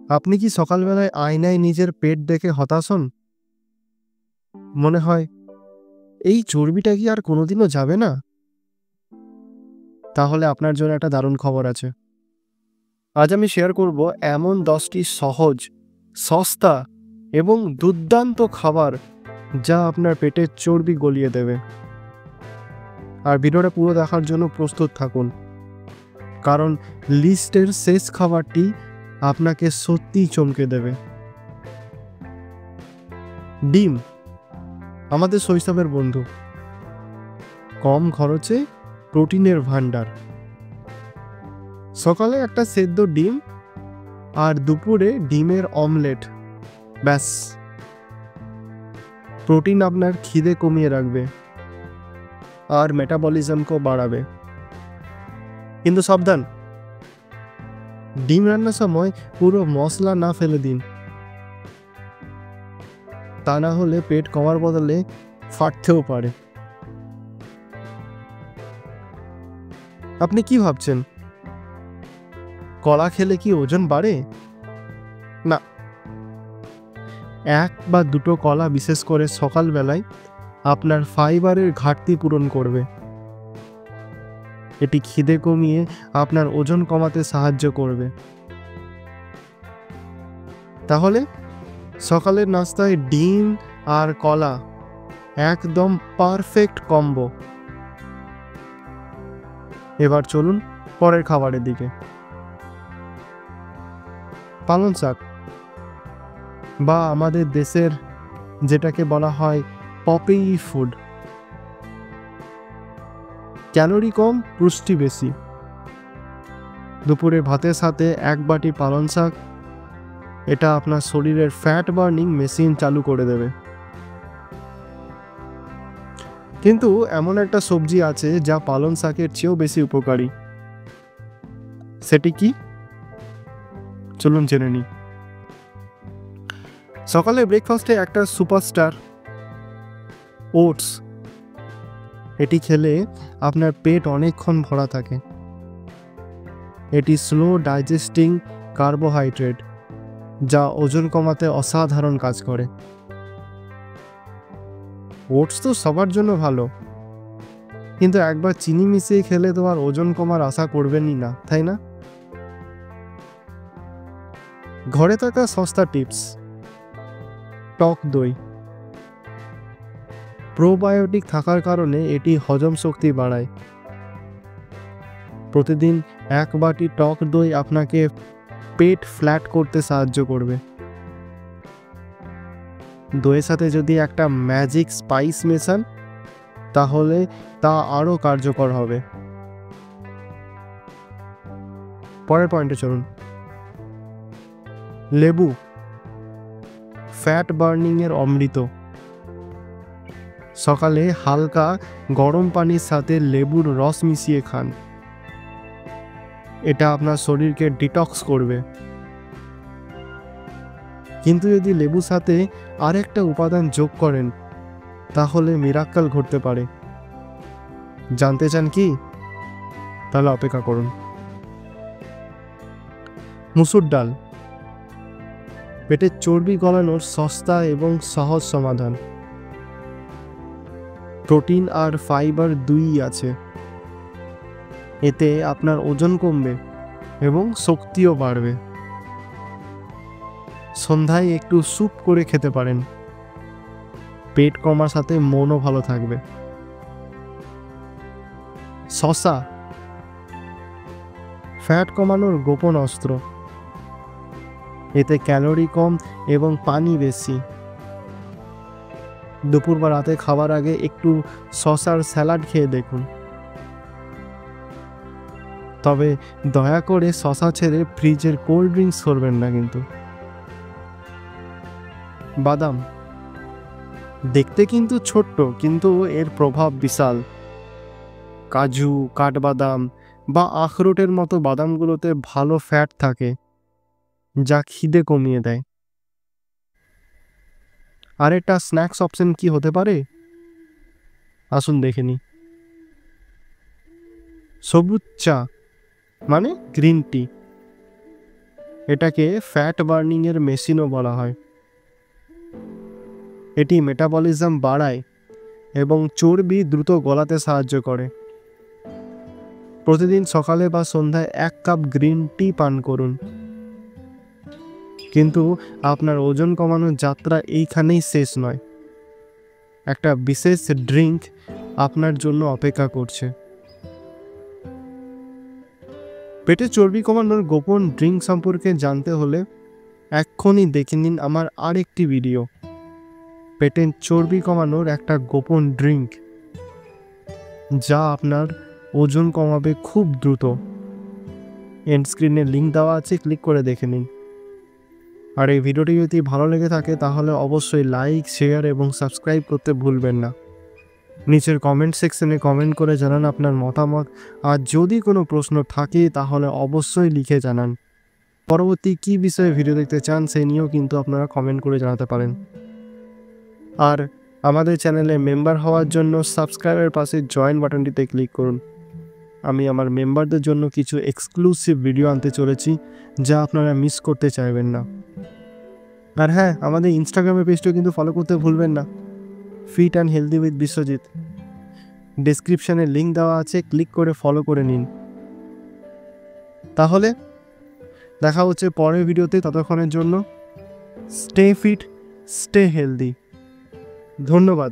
আপনি কি সকালবেলায় আয়নায় নিজের পেট দেখে হতাশ হন? মনে হয় এই চর্বিটা কি আর কোনোদিনও যাবে না? তাহলে আপনার জন্য একটা দারুণ খবর আছে। আজ আমি শেয়ার করব এমন 10টি সহজ, সস্তা এবং দুর্দান্ত খাবার যা আপনার পেটের চর্বি গলিয়ে দেবে। আর ভিডিওটা পুরো দেখার জন্য প্রস্তুত থাকুন, কারণ লিস্টের শেষ খাবারটি আপনাকে সত্যিই চমকে দেবে। ডিম, আমাদের শৈশবের বন্ধু। কম খরচে প্রোটিনের ভান্ডার। সকালে একটা সেদ্ধ ডিম আর দুপুরে ডিমের অমলেট, ব্যাস। প্রোটিন আপনার খিদে কমিয়ে রাখবে আর মেটাবলিজমকেও বাড়াবে। কিন্তু সাবধান, ডিম রান্নার সময় পুরো মশলা না ফেলে দিন, তা না হলে পেট কমার বদলে ফাটতেও পারে। আপনি কি ভাবছেন, কলা খেলে কি ওজন বাড়ে? না, 1 বা 2টো কলা বিশেষ করে সকালবেলায় আপনার ফাইবারের ঘাটতি পূরণ করবে। এটি খিদে কমিয়ে আপনার ওজন কমাতে সাহায্য করবে। তাহলে সকালের নাস্তায় ডিম আর কলা একদম পারফেক্ট কম্বো। এবার চলুন পরের খাবারের দিকে। পালং শাক, বা আমাদের দেশের যেটাকে বলা হয় পপি ফুড। ক্যালোরি কম, পুষ্টি বেশি। দুপুরে ভাতের সাথে 1 বাটি পালং শাক, এটা আপনার শরীরের ফ্যাট বার্নিং মেশিন চালু করে দেবে। কিন্তু এমন একটা সবজি আছে যা পালং শাকের চেয়েও বেশি উপকারী। সেটি কি? চলুন জেনে নিই। সকালে ব্রেকফাস্টে একটা সুপারস্টার, ওটস। এটি খেলে আপনার পেট অনেকক্ষণ ভরা থাকে। এটি স্লো ডাইজেস্টিং কার্বোহাইড্রেট, যা ওজন কমাতে অসাধারণ কাজ করে। ওটস তো সবার জন্য ভালো, কিন্তু একবার চিনি মিশিয়ে খেলে তো আর ওজন কমার আশা করবেনই না, তাই না? ঘরে থাকা সস্তা টিপস। টক দই। প্রোবায়োটিক থাকার কারণে এটি হজম শক্তি বাড়ায়। প্রতিদিন 1 বাটি টক দই আপনাকে পেট ফ্ল্যাট করতে সাহায্য করবে। দইয়ের সাথে যদি একটা ম্যাজিক স্পাইস মেশান, তাহলে তা আরও কার্যকর হবে। পরের পয়েন্টে চলুন। লেবু, ফ্যাট বার্নিংয়ের অমৃত। সকালে হালকা গরম পানির সাথে লেবুর রস মিশিয়ে খান। এটা আপনার শরীরকে ডিটক্স করবে। কিন্তু যদি লেবুর সাথে আরেকটা উপাদান যোগ করেন, তাহলে মিরাক্কেল ঘটতে পারে। জানতে চান কি? তাহলে অপেক্ষা করুন। মুসুর ডাল, পেটের চর্বি গলানোর সস্তা এবং সহজ সমাধান। প্রোটিন আর ফাইবার দুইই আছে। এতে আপনার ওজন কমবে এবং শক্তিও বাড়বে। সন্ধ্যায় একটু স্যুপ করে খেতে পারেন, পেট কমার সাথে মনও ভালো থাকবে। শসা, ফ্যাট কমানোর গোপন অস্ত্র। এতে ক্যালোরি কম এবং পানি বেশি। দুপুর বা রাতে খাবার আগে একটু শসার স্যালাড খেয়ে দেখুন। তবে দয়া করে শসা ছেড়ে ফ্রিজের কোল্ড ড্রিঙ্কস করবেন না কিন্তু। বাদাম, দেখতে কিন্তু ছোট্ট, কিন্তু এর প্রভাব বিশাল। কাজু, কাঠবাদাম বা আখরোটের মতো বাদামগুলোতে ভালো ফ্যাট থাকে, যা খিদে কমিয়ে দেয়। আর একটা স্ন্যাক্স অপশন কি হতে পারে? আসুন দেখে নিই। সবুজ চা, মানে গ্রিন টি। এটাকে ফ্যাট বার্নিংয়ের মেশিনও বলা হয়। এটি মেটাবলিজম বাড়ায় এবং চর্বি দ্রুত গলাতে সাহায্য করে। প্রতিদিন সকালে বা সন্ধ্যায় 1 কাপ গ্রিন টি পান করুন। কিন্তু আপনার ওজন কমানোর যাত্রা এইখানেই শেষ নয়। একটা বিশেষ ড্রিঙ্ক আপনার জন্য অপেক্ষা করছে। পেটে চর্বি কমানোর গোপন ড্রিঙ্ক সম্পর্কে জানতে হলে এক্ষুনি দেখে নিন আমার আরেকটি ভিডিও, পেটের চর্বি কমানোর একটা গোপন ড্রিঙ্ক যা আপনার ওজন কমাবে খুব দ্রুত। এন্ড স্ক্রিনে লিঙ্ক দেওয়া আছে, ক্লিক করে দেখে নিন। আর এই ভিডিওটি যদি ভালো লেগে থাকে তাহলে অবশ্যই লাইক, শেয়ার এবং সাবস্ক্রাইব করতে ভুলবেন না। নিচের কমেন্ট সেকশনে কমেন্ট করে জানান আপনার মতামত, আর যদি কোনো প্রশ্ন থাকে তাহলে অবশ্যই লিখে জানান। পরবর্তী কী বিষয়ে ভিডিও দেখতে চান সেই নিয়েও কিন্তু আপনারা কমেন্ট করে জানাতে পারেন। আর আমাদের চ্যানেলে মেম্বার হওয়ার জন্য সাবস্ক্রাইবের পাশে জয়েন বাটনটিতে ক্লিক করুন। আমি আমার মেম্বারদের জন্য কিছু এক্সক্লুসিভ ভিডিও আনতে চলেছি যা আপনারা মিস করতে চাইবেন না। আর হ্যাঁ, আমাদের ইনস্টাগ্রামের পেজটিও কিন্তু ফলো করতে ভুলবেন না, fit and healthy with Biswajit. ডেসক্রিপশানে লিঙ্ক দেওয়া আছে, ক্লিক করে ফলো করে নিন। তাহলে দেখা হচ্ছে পরের ভিডিওতে। ততক্ষণের জন্য স্টে ফিট, স্টে হেলদি। ধন্যবাদ।